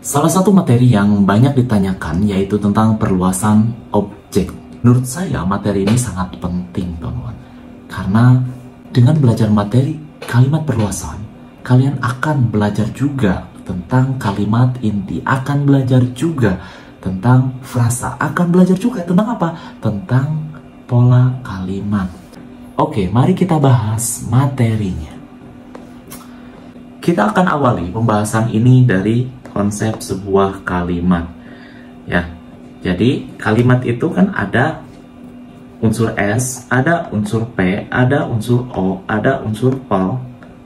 Salah satu materi yang banyak ditanyakan yaitu tentang perluasan objek. Menurut saya materi ini sangat penting, teman-teman. Karena dengan belajar materi kalimat perluasan, kalian akan belajar juga tentang kalimat inti, akan belajar juga tentang frasa, akan belajar juga tentang apa? Tentang pola kalimat. Oke, mari kita bahas materinya. Kita akan awali pembahasan ini dari konsep sebuah kalimat. Ya. Jadi, kalimat itu kan ada unsur S, ada unsur P, ada unsur O, ada unsur P,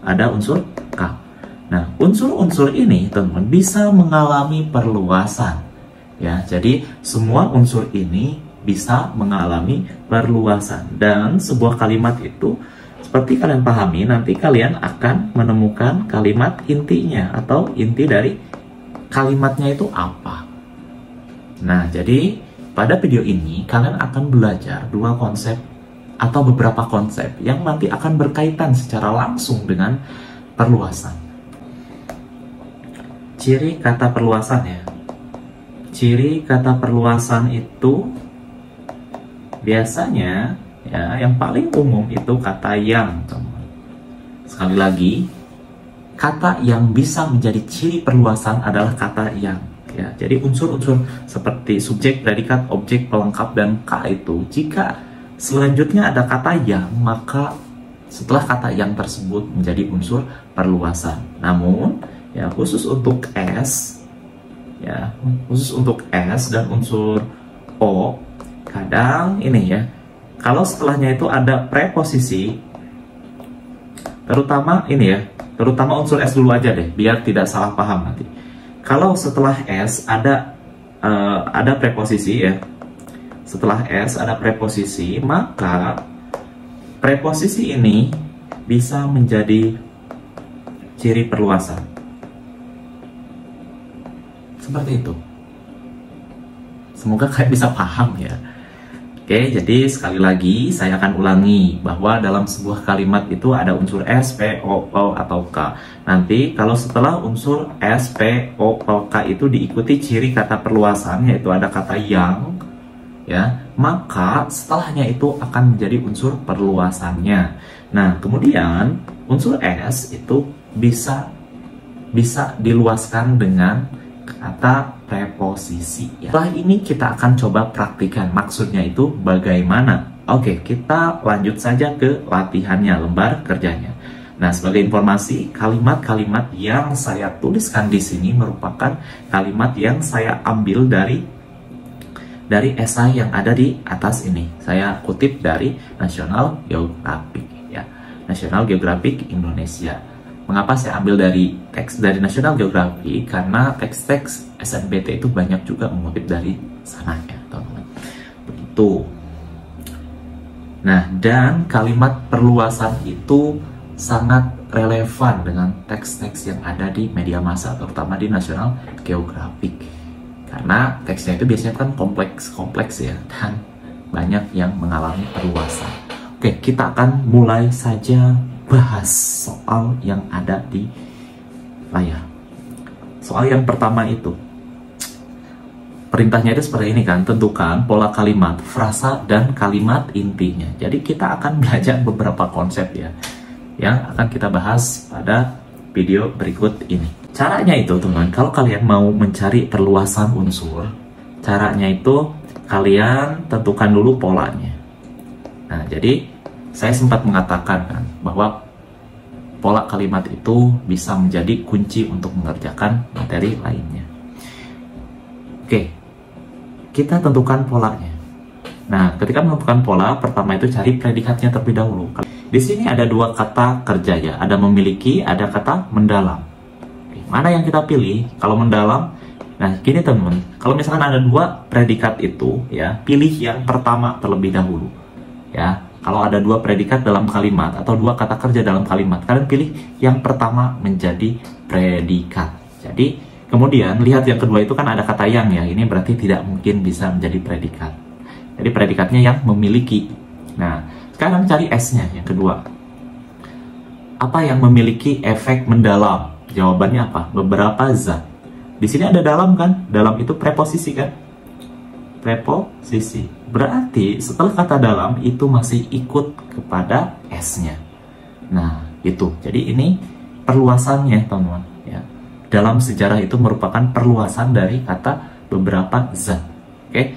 ada unsur K. Nah, unsur-unsur ini, teman-teman, bisa mengalami perluasan. Ya, jadi semua unsur ini bisa mengalami perluasan. Dan sebuah kalimat itu seperti kalian pahami, nanti kalian akan menemukan kalimat intinya atau inti dari kalimatnya itu apa. Nah, jadi pada video ini kalian akan belajar dua konsep atau beberapa konsep yang nanti akan berkaitan secara langsung dengan perluasan. Ciri kata perluasan ya. Ciri kata perluasan itu biasanya ya, yang paling umum itu kata yang, teman-teman. Sekali lagi, kata yang bisa menjadi ciri perluasan adalah kata yang. Ya, jadi unsur-unsur seperti subjek, predikat, objek, pelengkap, dan K itu, jika selanjutnya ada kata yang, maka setelah kata yang tersebut menjadi unsur perluasan. Namun, ya khusus untuk S, ya khusus untuk S dan unsur O, kadang ini ya, kalau setelahnya itu ada preposisi, terutama ini ya, terutama unsur S dulu aja deh, biar tidak salah paham nanti. Kalau setelah S ada preposisi ya, setelah S ada preposisi, maka preposisi ini bisa menjadi ciri perluasan. Seperti itu. Semoga kalian bisa paham ya. Oke, jadi sekali lagi saya akan ulangi bahwa dalam sebuah kalimat itu ada unsur S, P, O, atau K. Nanti kalau setelah unsur S, P, O, K itu diikuti ciri kata perluasan, yaitu ada kata yang, ya, maka setelahnya itu akan menjadi unsur perluasannya. Nah, kemudian unsur S itu bisa diluaskan dengan kata preposisi ya. Setelah ini kita akan coba praktikan maksudnya itu bagaimana. Oke, kita lanjut saja ke latihannya, lembar kerjanya. Nah, sebagai informasi, kalimat-kalimat yang saya tuliskan di sini merupakan kalimat yang saya ambil dari esai yang ada di atas ini. Saya kutip dari National Geographic ya. National Geographic Indonesia. Mengapa saya ambil dari teks dari National Geographic? Karena teks-teks SNBT itu banyak juga mengutip dari sana ya, teman-teman. Begitu. Nah, dan kalimat perluasan itu sangat relevan dengan teks-teks yang ada di media massa, terutama di National Geographic. Karena teksnya itu biasanya kan kompleks ya, dan banyak yang mengalami perluasan. Oke, kita akan mulai saja bahas soal yang ada di layar. Soal yang pertama itu, perintahnya itu seperti ini kan, tentukan pola kalimat, frasa, dan kalimat intinya. Jadi kita akan belajar beberapa konsep ya, yang akan kita bahas pada video berikut ini. Caranya itu teman-teman, kalau kalian mau mencari perluasan unsur, caranya itu kalian tentukan dulu polanya. Nah, jadi saya sempat mengatakan kan, bahwa pola kalimat itu bisa menjadi kunci untuk mengerjakan materi lainnya. Oke, kita tentukan polanya. Nah, ketika menentukan pola, pertama itu cari predikatnya terlebih dahulu. Di sini ada dua kata kerja ya, ada memiliki, ada kata mendalam. Oke, mana yang kita pilih? Kalau mendalam, nah gini teman-teman, kalau misalkan ada dua predikat itu ya, pilih yang pertama terlebih dahulu. Ya, kalau ada dua predikat dalam kalimat atau dua kata kerja dalam kalimat, kalian pilih yang pertama menjadi predikat. Jadi kemudian lihat yang kedua itu kan ada kata yang ya, ini berarti tidak mungkin bisa menjadi predikat. Jadi predikatnya yang memiliki. Nah, sekarang cari S-nya yang kedua. Apa yang memiliki efek mendalam? Jawabannya apa? Beberapa zat. Di sini ada dalam kan? Dalam itu preposisi kan? Preposisi. Berarti setelah kata dalam itu masih ikut kepada S-nya. Nah, itu. Jadi ini perluasannya, teman-teman. Ya. Dalam sejarah itu merupakan perluasan dari kata beberapa zat. Oke.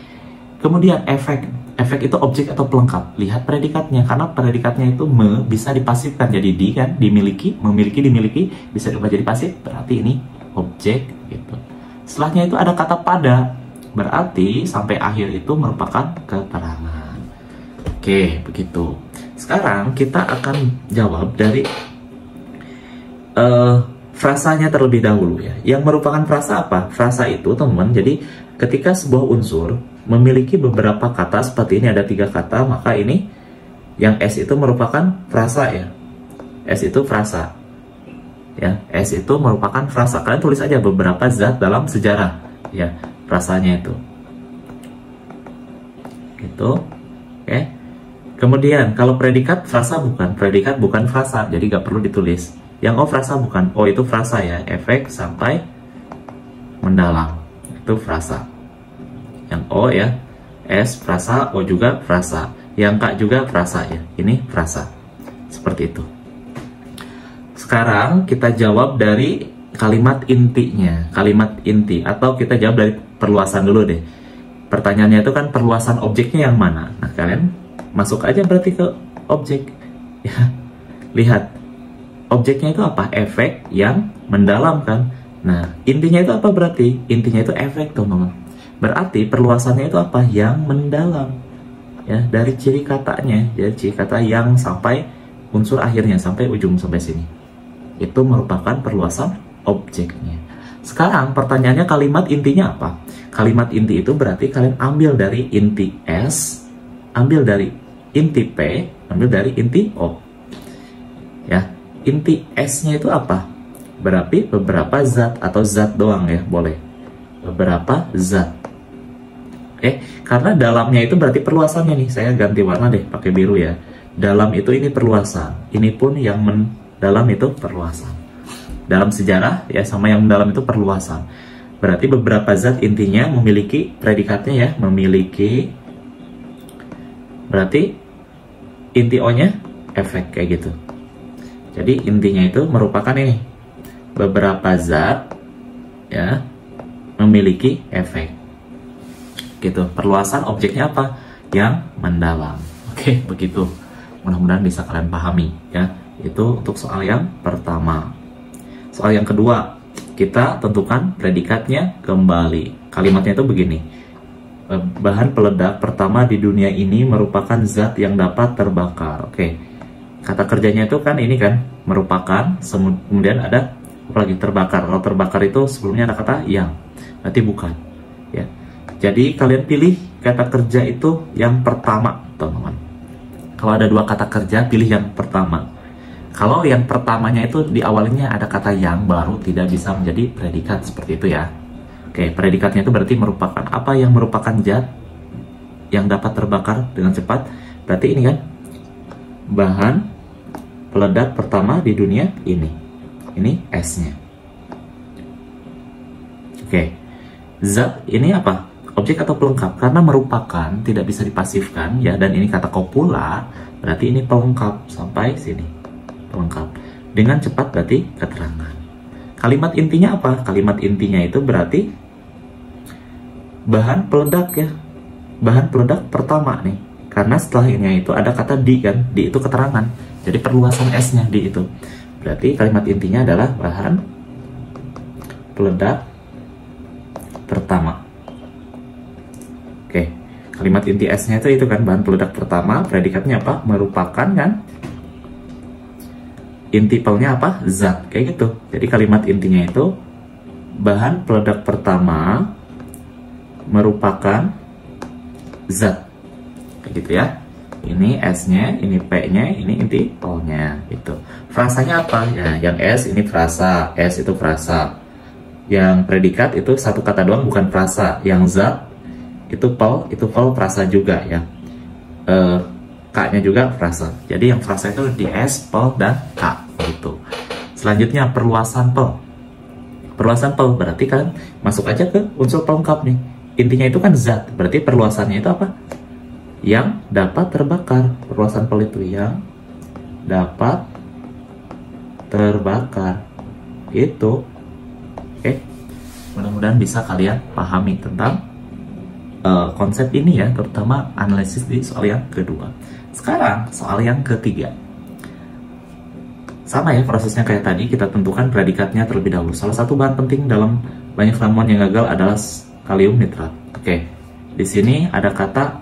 Kemudian efek. Efek itu objek atau pelengkap. Lihat predikatnya. Karena predikatnya itu bisa dipasifkan. Jadi di kan, dimiliki, memiliki, dimiliki. Bisa diubah jadi pasif. Berarti ini objek gitu. Setelahnya itu ada kata pada, berarti sampai akhir itu merupakan keterangan. Oke, begitu. Sekarang kita akan jawab dari frasanya terlebih dahulu ya. Yang merupakan frasa apa? Frasa itu, teman-teman, jadi ketika sebuah unsur memiliki beberapa kata seperti ini, ada 3 kata, maka ini yang S itu merupakan frasa ya. S itu frasa. Ya, S itu merupakan frasa. Kalian tulis aja beberapa zat dalam sejarah ya, frasanya itu. Gitu. Oke. Kemudian kalau predikat frasa bukan, predikat bukan frasa, jadi nggak perlu ditulis. Yang O frasa bukan, O itu frasa ya, efek sampai mendalam. Itu frasa. Yang O ya, S frasa, O juga frasa. Yang K juga frasa ya. Ini frasa. Seperti itu. Sekarang kita jawab dari kalimat intinya, kalimat inti, atau kita jawab dari perluasan dulu deh. Pertanyaannya itu kan perluasan objeknya yang mana? Nah, kalian masuk aja berarti ke objek. Ya, lihat. Objeknya itu apa? Efek yang mendalam kan? Nah, intinya itu apa berarti? Intinya itu efek, teman-teman. Berarti perluasannya itu apa? Yang mendalam. Ya, dari ciri katanya, dari ciri kata yang sampai unsur akhirnya, sampai ujung, sampai sini. Itu merupakan perluasan objeknya. Sekarang pertanyaannya kalimat intinya apa? Kalimat inti itu berarti kalian ambil dari inti S, ambil dari inti P, ambil dari inti O. Ya, inti S-nya itu apa? Berarti beberapa zat atau zat doang ya, boleh. Beberapa zat. Oke, karena dalamnya itu berarti perluasannya nih. Saya ganti warna deh, pakai biru ya. Dalam itu ini perluasan. Ini pun yang dalam itu perluasan. Dalam sejarah ya sama yang dalam itu perluasan. Berarti beberapa zat intinya memiliki predikatnya ya, memiliki. Berarti inti O-nya efek kayak gitu. Jadi intinya itu merupakan ini. Beberapa zat ya memiliki efek. Gitu. Perluasan objeknya apa? Yang mendalam. Oke, begitu. Mudah-mudahan bisa kalian pahami ya. Itu untuk soal yang pertama. Soal yang kedua, kita tentukan predikatnya kembali. Kalimatnya itu begini. Bahan peledak pertama di dunia ini merupakan zat yang dapat terbakar. Oke. Kata kerjanya itu kan ini kan, merupakan, kemudian ada apa lagi? Terbakar. Kalau terbakar itu sebelumnya ada kata yang. Berarti bukan. Ya. Jadi kalian pilih kata kerja itu yang pertama, teman-teman. Kalau ada 2 kata kerja, pilih yang pertama. Kalau yang pertamanya itu di awalnya ada kata yang, baru tidak bisa menjadi predikat seperti itu ya. Oke, predikatnya itu berarti merupakan apa yang merupakan zat yang dapat terbakar dengan cepat. Berarti ini kan bahan peledak pertama di dunia ini. Ini S-nya. Oke. Zat ini apa? Objek atau pelengkap? Karena merupakan tidak bisa dipasifkan ya, dan ini kata kopula, berarti ini pelengkap sampai sini. Pelengkap. Dengan cepat berarti keterangan. Kalimat intinya apa? Kalimat intinya itu berarti bahan peledak ya. Bahan peledak pertama nih. Karena setelahnya itu ada kata di kan. Di itu keterangan. Jadi perluasan S-nya di itu. Berarti kalimat intinya adalah bahan peledak pertama. Oke. Kalimat inti S-nya itu kan bahan peledak pertama. Predikatnya apa? Merupakan kan. Inti pelnya apa? Zat. Kayak gitu. Jadi kalimat intinya itu bahan peledak pertama merupakan zat. Kayak gitu ya. Ini S-nya, ini P-nya, ini inti pelnya gitu. Frasanya apa? Ya, yang S ini frasa. S itu frasa. Yang predikat itu satu kata doang bukan frasa. Yang zat itu pel frasa juga ya. K-nya juga frasa. Jadi yang frasa itu di S, pel, dan K gitu. Selanjutnya perluasan pel. Perluasan pel berarti kan masuk aja ke unsur pelengkap nih. Intinya itu kan zat, berarti perluasannya itu apa? Yang dapat terbakar. Perluasan pel itu yang dapat terbakar. Itu. Oke. Mudah-mudahan bisa kalian pahami tentang konsep ini ya, terutama analisis di soal yang kedua. Sekarang soal yang ketiga. Sama ya prosesnya kayak tadi, kita tentukan predikatnya terlebih dahulu. Salah satu bahan penting dalam banyak ramuan yang gagal adalah kalium nitrat. Oke, di sini ada kata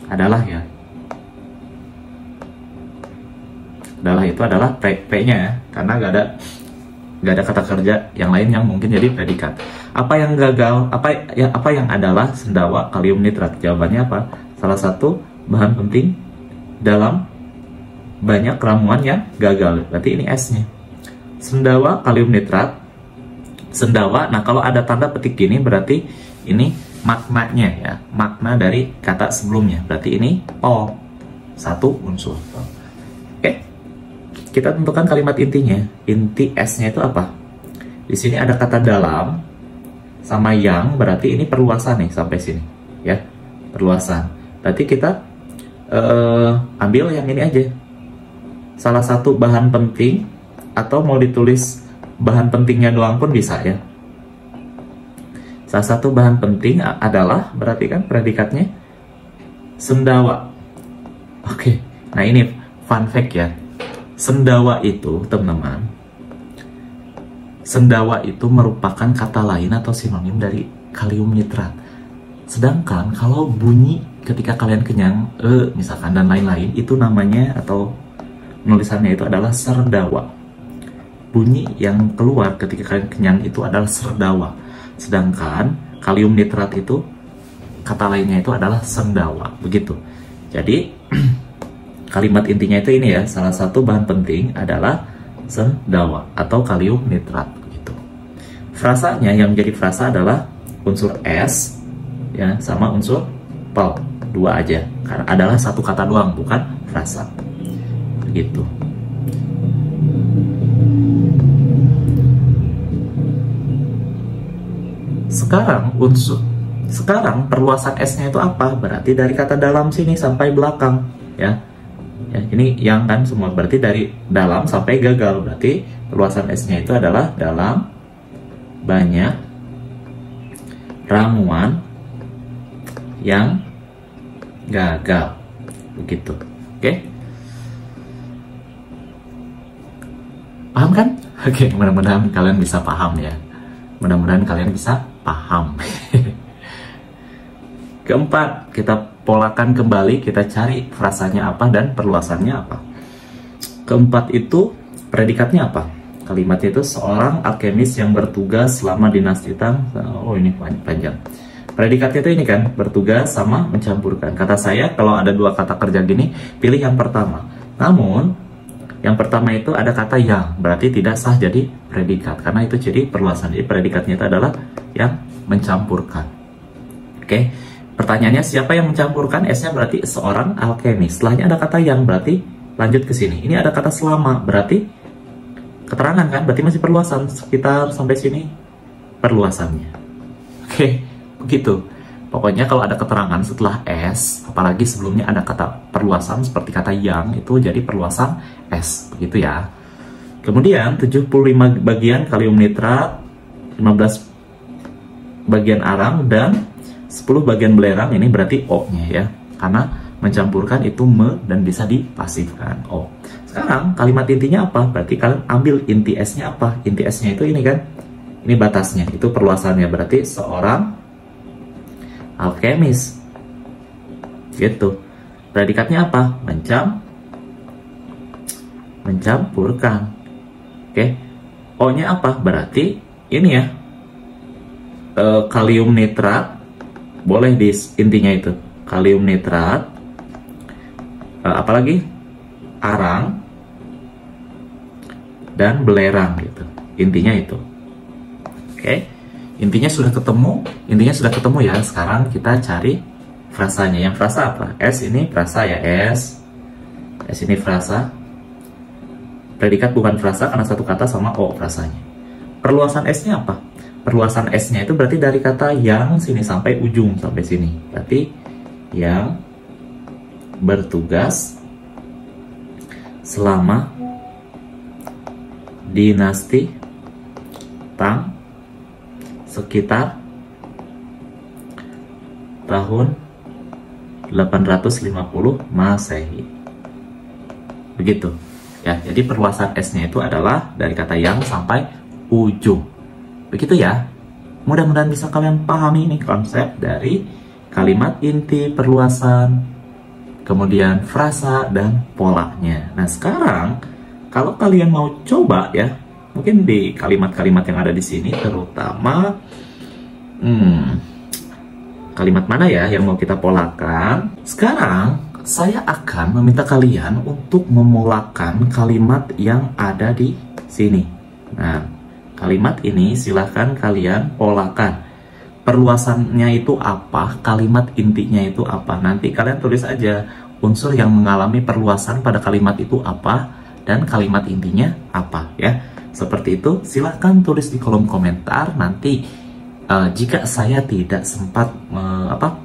adalah ya. Adalah itu adalah P-nya ya, karena nggak ada kata kerja yang lain yang mungkin jadi predikat. Apa yang gagal? Apa yang adalah sendawa kalium nitrat? Jawabannya apa? Salah satu bahan penting dalam banyak ramuan yang gagal. Berarti ini S-nya. Sendawa kalium nitrat. Sendawa, nah kalau ada tanda petik gini berarti ini maknanya ya. Makna dari kata sebelumnya. Berarti ini O. Satu unsur. Oke. Kita tentukan kalimat intinya. Inti S-nya itu apa? Di sini ada kata dalam sama yang, berarti ini perluasan nih sampai sini. Ya. Perluasan. Berarti kita ambil yang ini aja. Salah satu bahan penting, atau mau ditulis bahan pentingnya doang pun bisa ya. Salah satu bahan penting adalah, berarti kan predikatnya sendawa. Oke, nah ini fun fact ya. Sendawa itu teman-teman, sendawa itu merupakan kata lain atau sinonim dari kalium nitrat. Sedangkan kalau bunyi ketika kalian kenyang, misalkan dan lain-lain, itu namanya atau penulisannya itu adalah serdawa. Bunyi yang keluar ketika kalian kenyang itu adalah serdawa. Sedangkan kalium nitrat itu kata lainnya itu adalah sendawa. Begitu. Jadi kalimat intinya itu ini ya. Salah satu bahan penting adalah sendawa atau kalium nitrat. Begitu. Frasanya yang menjadi frasa adalah unsur S ya sama unsur Pel. Dua aja. Karena adalah satu kata doang, bukan frasa. Gitu. Sekarang perluasan S-nya itu apa? Berarti dari kata dalam sini sampai belakang ya. Ya, ini yang kan semua berarti dari dalam sampai gagal. Berarti perluasan S-nya itu adalah dalam banyak ramuan yang gagal. Begitu. Oke? Paham kan? Oke, mudah-mudahan kalian bisa paham ya. Mudah-mudahan kalian bisa paham. Keempat, kita polakan kembali, kita cari frasanya apa dan perluasannya apa. Keempat itu predikatnya apa? Kalimatnya itu seorang alkemis yang bertugas selama dinasti Tang. Oh, ini panjang. Predikatnya itu ini kan, bertugas sama mencampurkan. Kata saya kalau ada dua kata kerja gini, pilih yang pertama. Namun yang pertama itu ada kata yang, berarti tidak sah jadi predikat. Karena itu jadi perluasan. Jadi predikatnya itu adalah yang mencampurkan. Oke, pertanyaannya siapa yang mencampurkan? S-nya berarti seorang alkemis. Setelahnya ada kata yang, berarti lanjut ke sini. Ini ada kata selama, berarti keterangan kan? Berarti masih perluasan. Sekitar sampai sini perluasannya. Oke, begitu. Pokoknya kalau ada keterangan setelah S, apalagi sebelumnya ada kata perluasan seperti kata yang, itu jadi perluasan S, begitu ya. Kemudian 75 bagian kalium nitrat, 15 bagian arang, dan 10 bagian belerang, ini berarti O-nya ya. Karena mencampurkan itu me dan bisa dipasifkan O. Sekarang kalimat intinya apa? Berarti kalian ambil inti S-nya apa? Inti S-nya itu ini kan, ini batasnya, itu perluasannya, berarti seorang alkemis. Gitu. Predikatnya apa? Mencampurkan. Oke. O-nya apa? Berarti ini ya. Kalium nitrat. Boleh di intinya itu. Kalium nitrat. Apalagi? Arang. Dan belerang gitu. Intinya itu. Oke. Intinya sudah ketemu ya. Sekarang kita cari frasanya. Yang frasa apa? S ini frasa ya, S ini frasa. Predikat bukan frasa karena satu kata sama O frasanya. Perluasan S-nya apa? Perluasan S-nya itu berarti dari kata yang sini sampai ujung, sampai sini. Berarti yang bertugas selama dinasti Tang sekitar tahun 850 Masehi. Begitu. Ya, jadi perluasan S-nya itu adalah dari kata yang sampai ujung. Begitu ya. Mudah-mudahan bisa kalian pahami ini konsep dari kalimat inti, perluasan, kemudian frasa dan polanya. Nah, sekarang kalau kalian mau coba ya, mungkin di kalimat-kalimat yang ada di sini terutama kalimat mana ya yang mau kita polakan? Sekarang saya akan meminta kalian untuk memolakan kalimat yang ada di sini. Nah, kalimat ini silahkan kalian polakan. Perluasannya itu apa? Kalimat intinya itu apa? Nanti kalian tulis aja unsur yang mengalami perluasan pada kalimat itu apa dan kalimat intinya apa ya. Seperti itu, silahkan tulis di kolom komentar. Nanti jika saya tidak sempat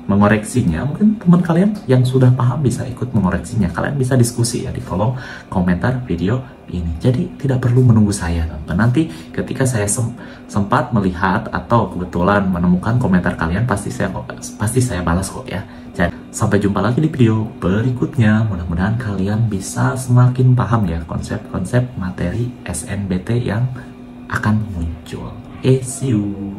mengoreksinya, mungkin teman kalian yang sudah paham bisa ikut mengoreksinya. Kalian bisa diskusi ya di kolom komentar video ini. Jadi tidak perlu menunggu saya. Nanti ketika saya sempat melihat atau kebetulan menemukan komentar kalian, pasti saya balas kok ya. Jadi sampai jumpa lagi di video berikutnya. Mudah-mudahan kalian bisa semakin paham ya konsep-konsep materi SNBT yang akan muncul. See you.